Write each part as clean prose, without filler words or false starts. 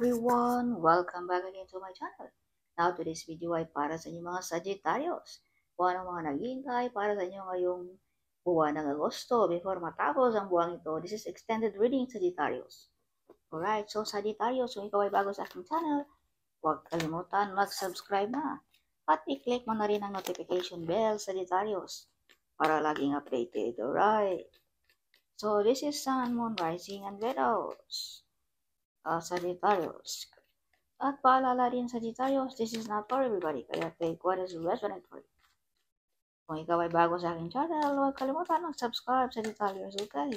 everyone! Welcome back again to my channel. Now, today's video ay para sa inyong mga Sagittarius. Kung ano mga naghihintay para sa inyo ngayong buwan ng Agosto before matapos ang buwan ito. This is extended reading, Sagittarius. Alright, so Sagittarius, kung ikaw ay bago sa aking channel, huwag kalimutan mag-subscribe na. At i-click mo na rin ang notification bell, Sagittarius, para laging updated. Alright. So, this is Sun, Moon, Rising, and Venus. Sagittarius. At paalala din Sagittarius, this is not for everybody, kaya take what is resonant for you. Kung ikaw ay bago sa aking channel, huwag kalimutan mag-subscribe Sagittarius, okay?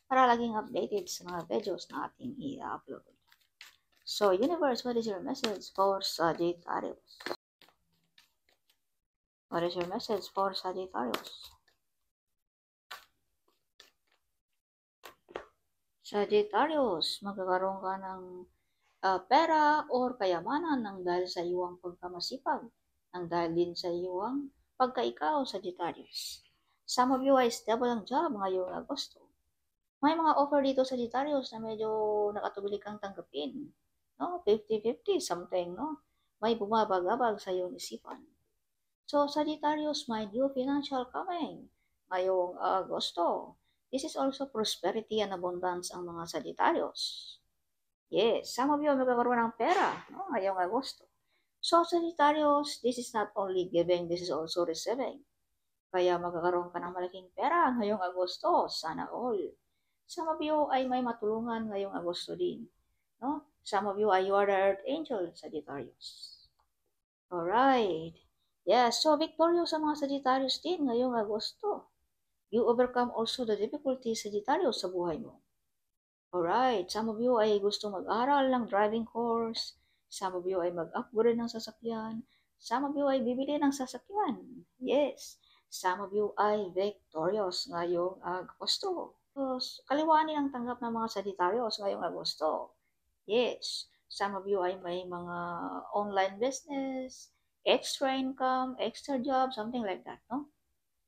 Para laging updated sa mga videos na ating i-upload. So, universe, what is your message for Sagittarius? What is your message for Sagittarius? Sagittarius, magkakaroon ka ng pera or kayamanan ng dahil sa iyong pagkamasipag, ng dahil din sa iyong pagkaikaw, Sagittarius. Some of you ay stable ang job ngayong Agosto. May mga offer dito, Sagittarius, na medyo nakatubili kang tanggapin. No? 50-50, something, no? May bumabagabag sa iyong isipan. So, Sagittarius, mind you, financial coming ngayong Agosto. This is also prosperity and abundance ang mga Sagittarius. Yes, some of you magkakaroon ng pera ngayong Agosto. So, Sagittarius, this is not only giving, this is also receiving. Kaya magkakaroon ka ng malaking pera ngayong Agosto, sana all. Some of you ay may matulungan ngayong Agosto din. No? Some of you ay you are the Earth Angel, Sagittarius. Alright. Yes, so victorious sa mga Sagittarius din ngayong Agosto. You overcome also the difficulties, Sagittarius, sa buhay mo. Alright, some of you ay gusto mag-aral ng driving course. Some of you ay mag-upgrade ng sasakyan. Some of you ay bibili ng sasakyan. Yes, some of you ay victorious ngayong Agosto. So, kaliwanin ang tanggap ng mga Sagittarius ngayong Agosto. Yes, some of you ay may mga online business, extra income, extra job, something like that, no?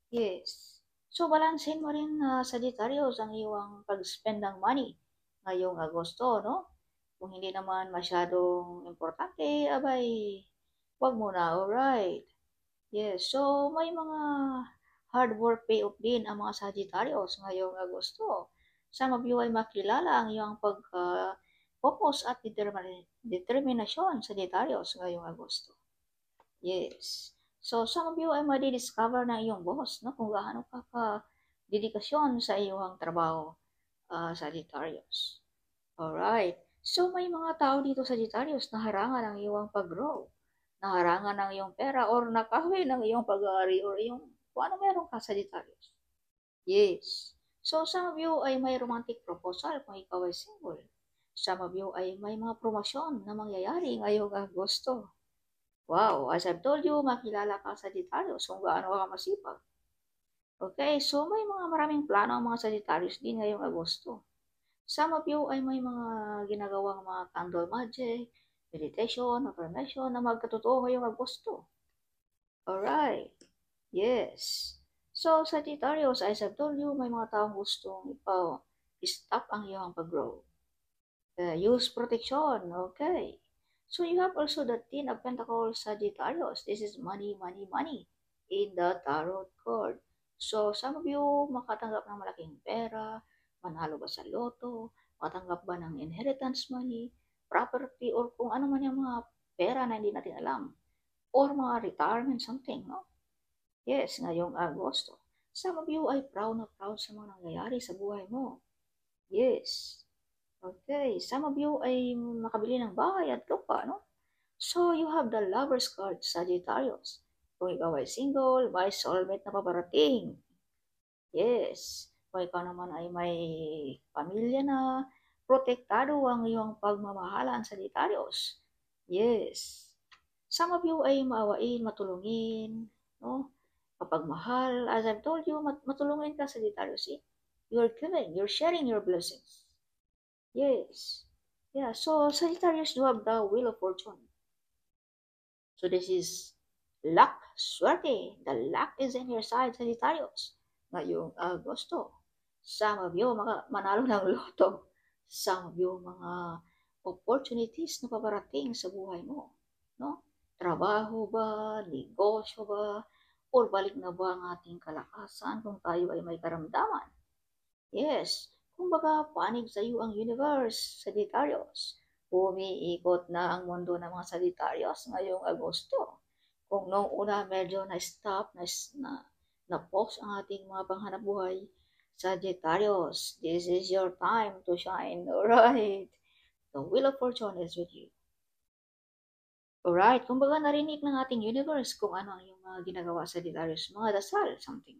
Yes. So, balansin mo rin, Sagittarius, ang iyong pag-spend ng money ngayong Agosto, no? Kung hindi naman masyadong importante, abay, wag muna, alright. Yes, so may mga hard work payoff din ang mga Sagittarius ngayong Agosto. Some of you ay makilala ang iyong pag-focus at determinasyon, Sagittarius, ngayong Agosto. Yes. So, some of you ay madidiscover ng iyong boss, no? Kung gaano ka dedikasyon sa iyong trabaho, Sagittarius. Alright. So, may mga tao dito, Sagittarius, na harangan ang iyong pag-grow, naharangan ng iyong pera, or nakahoy ng iyong pag-aari, or iyong, kung ano meron ka, Sagittarius. Yes. So, some of you ay may romantic proposal kung ikaw ay single. Some of you ay may mga promosyon na mangyayari ngayong Agosto. Wow, as I've told you, makilala ka sa Sagittarius kung gaano ka masipag. Okay, so may mga maraming plano ang mga Sagittarius din ngayong Agosto. Some of you ay may mga ginagawang mga candle magic, meditation, affirmation na magkatotoo ngayong Agosto. Alright, yes. So, Sagittarius, as I've told you, may mga taong gustong stop ang iyong pag-grow. Use protection, okay. So you have also the Ten of Pentacles, Sagittarius. This is money, money, money in the tarot card. So some of you makatanggap ng malaking pera, manalo ba sa loto, matanggap ba ng inheritance money, property, or kung ano man yung mga pera na hindi natin alam. Or mga retirement something, no? Yes, ngayong Agosto. Some of you ay proud na proud sa mga nangyayari sa buhay mo. Yes. Okay, some of you ay makabili ng bahay at lupa, no? So, you have the Lover's card, Sagittarius. Kung ikaw ay single, may soulmate na paparating. Yes. Kung ikaw naman ay may pamilya na, protektado ang iyong pagmamahalan, Sagittarius. Yes. Some of you ay maawain, matulungin, no? Kapag mahal, as I've told you, matulungin ka, Sagittarius. You're giving, you're sharing your blessings. Yes. Yeah, so Sagittarius, you have the Wheel of Fortune. So this is luck, swerte. The luck is in your side, Sagittarius. Ngayong Agosto. Some of you, manalo ng loto. Some of you, mga opportunities na paparating sa buhay mo, no? Trabaho ba, negosyo ba, or balik na ba ang ating kalakasan kung tayo ay may karamdaman? Yes, kumbaga panig sa iyo ang universe, Sagittarius. Umiikot na ang mundo ng mga Sagittarius ngayong Agosto. Kung noong una medyo na-stop, na-pause ang ating mga panghanapbuhay, Sagittarius, this is your time to shine, alright? The Wheel of Fortune is with you. Alright, kumbaga narinig ng ating universe kung ano ang iyong mga ginagawa sa Sagittarius, mga dasal, something.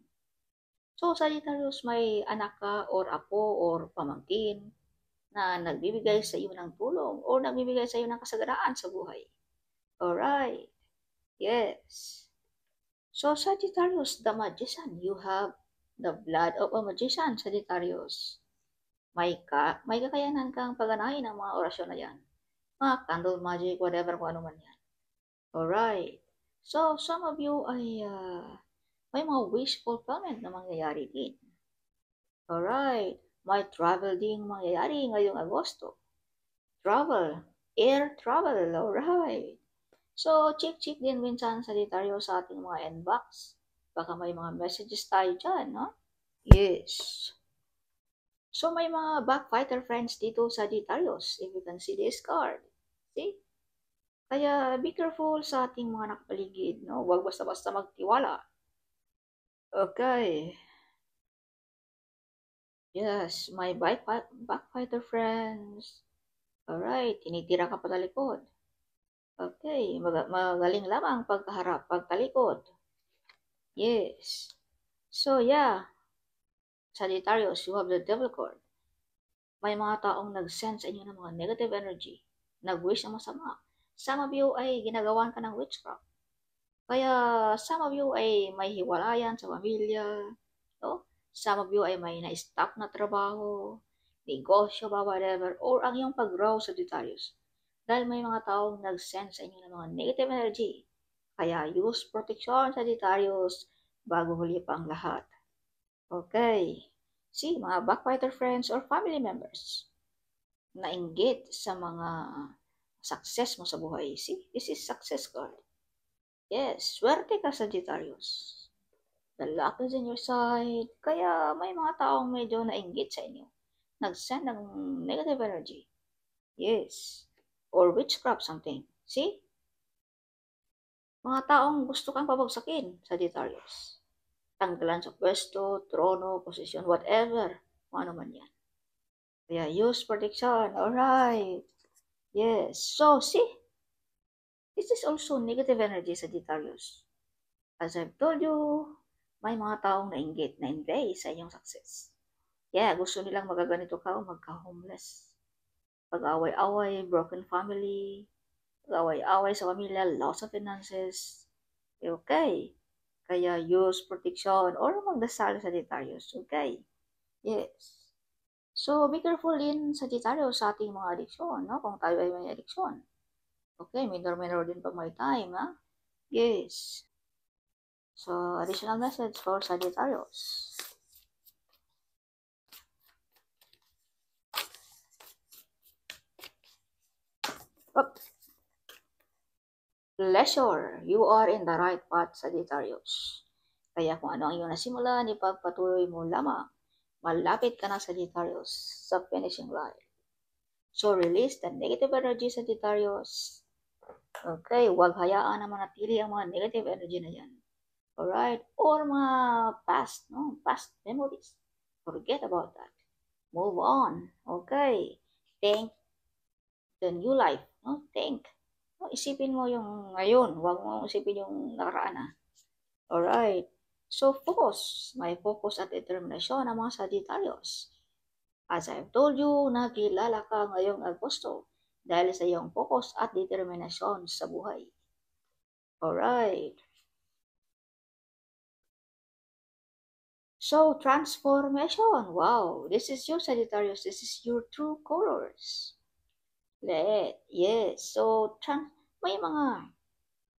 So, Sagittarius, may anak ka or apo or pamangkin na nagbibigay sa iyo ng tulong or nagbibigay sa iyo ng kasaganaan sa buhay. Alright, yes. So, Sagittarius, the magician, you have the blood of a magician, Sagittarius. May kakayanan kang pagganahin ang mga orasyon na yan. Mga candle magic, whatever kung ano man yan. Alright. So, some of you ay may mga wish fulfillment na mangyayari din. Alright. May travel din mangyayari ngayong Agosto. Travel. Air travel. Alright. So, check din minsan sa Sagittario sa ating mga inbox. Baka may mga messages tayo dyan, no? Yes. So, may mga backfighter friends dito sa Sagittarius, if you can see this card. See? Kaya, be careful sa ating mga nakapaligid, no? Huwag basta-basta magtiwala. Okay. Yes, my backfighter friends. Alright, tinitira ka patalikod. Okay, magaling lamang pagkaharap, pagtalikod. Yes. So, yeah. Sagittarius, you have the devil card. May mga taong nag-send sa inyo ng mga negative energy, nag-wish ng masama. Some of you ay ginagawan ka ng witchcraft. Kaya some of you ay may hiwalayan sa pamilya. No? Some of you ay may na-stop na trabaho, negosyo ba, whatever, or ang iyong pag-grow, Sagittarius. Dahil may mga taong nag-send sa inyo ng mga negative energy. Kaya use protection, Sagittarius, bago huli pa ang lahat. Okay. See, mga backfighter friends or family members, nainggit sa mga success mo sa buhay. See, this is success card. Yes, swerte ka, Sagittarius. The luck is in your side. Kaya may mga taong medyo nainggit sa inyo. Nag-send ng negative energy. Yes. Or witchcraft something. See? Mga taong gusto kang pabagsakin, Sagittarius. Tanggalan sa pwesto, trono, posisyon, whatever. Kung ano man yan. Kaya use protection. Alright. Yes. So, see? This is also negative energy, Sagittarius. As I've told you, may mga taong nainggit, na-envy sa inyong success. Yeah, gusto nilang magaganito ka o magka-homeless. Pag-away-away, broken family, pag-away-away sa pamilya, loss of finances. Okay. Kaya use protection or magdasal sa Sagittarius. Okay. Yes. So, be careful din Sagittarius sa ating mga addiction, no? Kung tayo ay may addiction. Okay, minor din pag may time, ha? Yes. So, additional message for Sagittarius. Pleasure. You are in the right path, Sagittarius. Kaya kung ano ang iyong nasimulan, ipagpatuloy mo lamang. Malapit ka na, Sagittarius, sa finishing line. So, release the negative energy, Sagittarius. Okay, huwag hayaan na manatili ang mga negative energy na yan. Alright? Or mga past, no? Past memories. Forget about that. Move on. Okay. Think the new life. No? Think. No? Isipin mo yung ngayon. Huwag mo isipin yung nakaraan. Ha? Alright. So, focus. May focus at determinasyon ang mga Sagittarius. As I've told you, nakilala ka ngayong Agosto dahil sa iyong focus at determinasyon sa buhay. Alright. So, transformation. Wow. This is you, Sagittarius. This is your true colors. Yes. So, may mga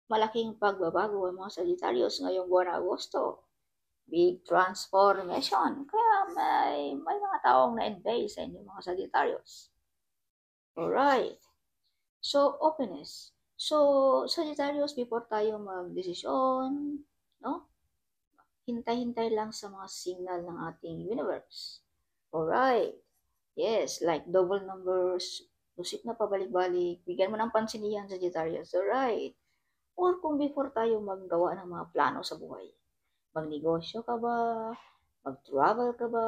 malaking pagbabago ang mga Sagittarius ngayong buwan ng Agosto. Big transformation. Kaya may mga taong na-envy sa inyo mga Sagittarius. Alright. So, openness. So, Sagittarius, before tayo mag-desisyon, no? Hintay-hintay lang sa mga signal ng ating universe. Alright. Yes, like double numbers, lusik na pabalik-balik, bigyan mo ng pansin yan, Sagittarius. Alright. Or kung before tayo maggawa ng mga plano sa buhay, magnegosyo ka ba, mag-travel ka ba,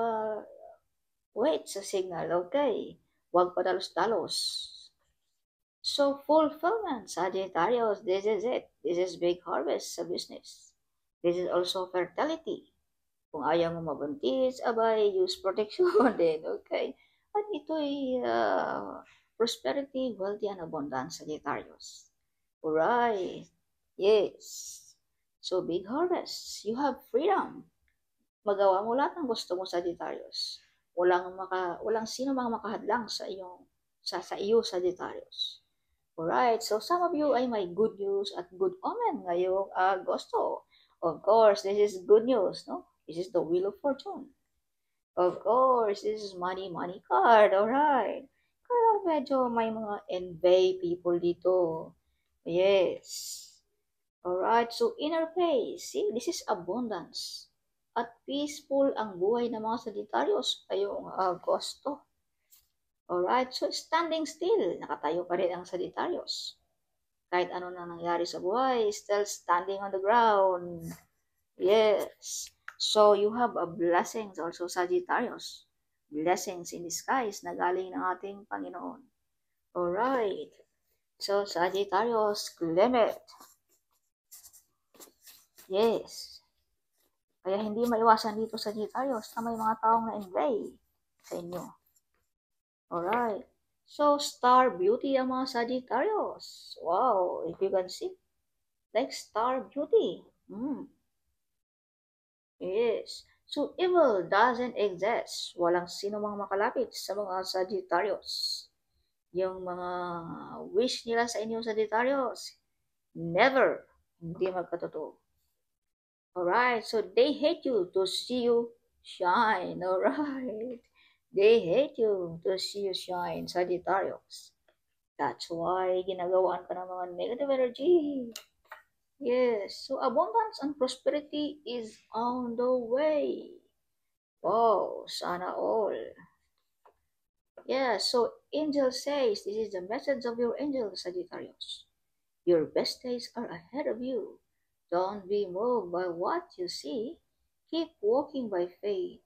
wait sa signal, okay? Huwag padalos-dalos. So, fulfillment, Sagittarius, this is it. This is big harvest sa business. This is also fertility. Kung ayaw mo mabuntis, abay, use protection din, okay? At ito'y prosperity, wealthy, and abundance, Sagittarius. Alright. Yes. So, big harvest. You have freedom. Magawa mo lahat ng gusto mo, Sagittarius. Walang sino mang makahadlang sa iyo, Sagittarius. Alright, so some of you ay may good news at good omen ngayong Agosto. Of course, this is good news, no? This is the Wheel of Fortune. Of course, this is money card, alright. Kaya medyo may mga envy people dito. Yes. Alright, so inner peace. See, this is abundance. At peaceful ang buhay ng mga Sagittarius ngayong Agosto. Alright, so standing still, nakatayo pa rin ang Sagittarius. Kahit ano na nangyari sa buhay, still standing on the ground. Yes. So you have a blessings also, Sagittarius. Blessings in disguise na galing ng ating Panginoon. Alright. So Sagittarius, claim it. Yes. Kaya hindi maiwasan dito, Sagittarius, na may mga taong na-envy sa inyo. Alright. So, star beauty ang mga Sagittarius. Wow, if you can see. Like star beauty. Yes. So, evil doesn't exist. Walang sino mang makalapit sa mga Sagittarius. Yung mga wish nila sa inyo, Sagittarius, never, hindi magkatotoo. Alright, so they hate you to see you shine. Alright. They hate you to see you shine, Sagittarius. That's why ginagawaan ka ng mga negative energy. Yes, so abundance and prosperity is on the way. Wow, sana all. Yeah, so angel says, this is the message of your angel, Sagittarius. Your best days are ahead of you. Don't be moved by what you see. Keep walking by faith.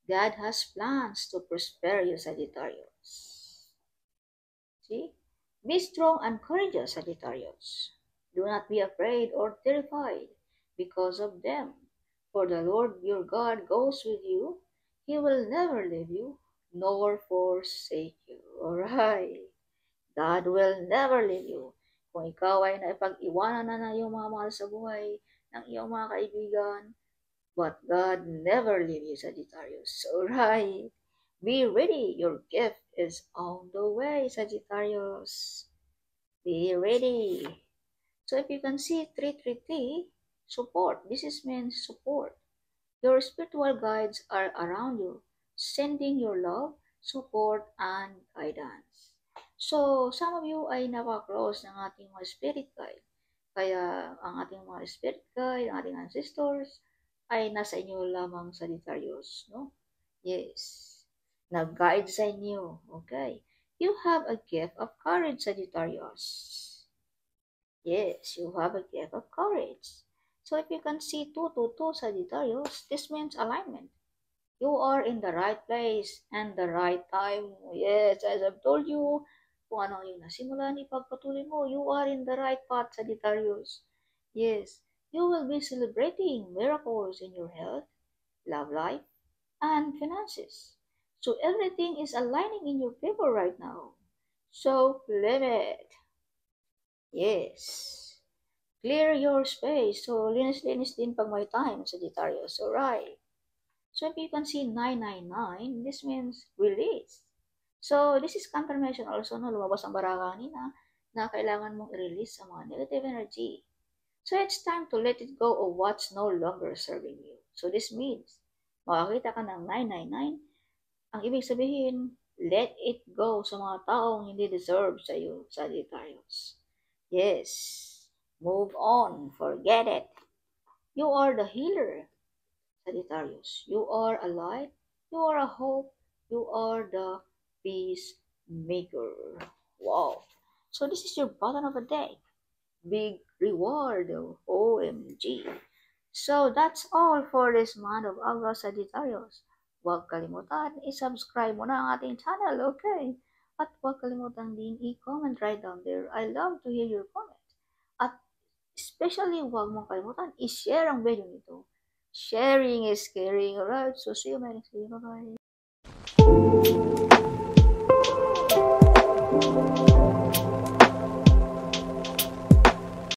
God has plans to prosper you, Sagittarius. See? Be strong and courageous, Sagittarius. Do not be afraid or terrified because of them. For the Lord your God goes with you. He will never leave you nor forsake you. Alright. God will never leave you. Kung ikaw ay naipag-iwanan na ng iyong mga mahal sa buhay, ng iyong mga kaibigan, but God never leave you, Sagittarius. Alright. Be ready. Your gift is on the way, Sagittarius. Be ready. So if you can see 333, support. This is means support. Your spiritual guides are around you, sending your love, support, and guidance. So, some of you ay nakaklose ng ating mga spirit guide. Kaya ang ating mga spirit guide, ang ating ancestors, ay nasa inyo lamang, Sagittarius, no? Yes. Nag-guide sa inyo. Okay. You have a gift of courage, Sagittarius. Yes, you have a gift of courage. So if you can see 222, Sagittarius, this means alignment. You are in the right place and the right time. Yes, as I've told you, kung ano yung nasimulan, ipagpatuloy mo. You are in the right path, Sagittarius. Yes, you will be celebrating miracles in your health, love life, and finances. So everything is aligning in your favor right now. So claim it. Yes. Clear your space. So linis-linis din pag may time, Sagittarius. Alright. So if you can see 999, this means release. So this is confirmation also na lumabas ang baraka kanina na kailangan mong i-release ang mga negative energy. So it's time to let it go of what's no longer serving you. So this means, makakita ka ng 999, ang ibig sabihin, Let it go sa mga taong hindi deserve sa iyo, Sagittarius. Yes, move on, forget it. You are the healer, Sagittarius. You are a light, you are a hope, you are the peacemaker. Wow. So this is your button of the day. Big reward, OMG. So that's all for this month of August, Sagittarius. Huwag kalimutan, i-subscribe mo na ang ating channel, okay? At huwag kalimutan din i-comment right down there. I love to hear your comments. At especially, huwag mong kalimutan, i-share ang video nito. Sharing is caring, alright? So see you my next video. Bye-bye.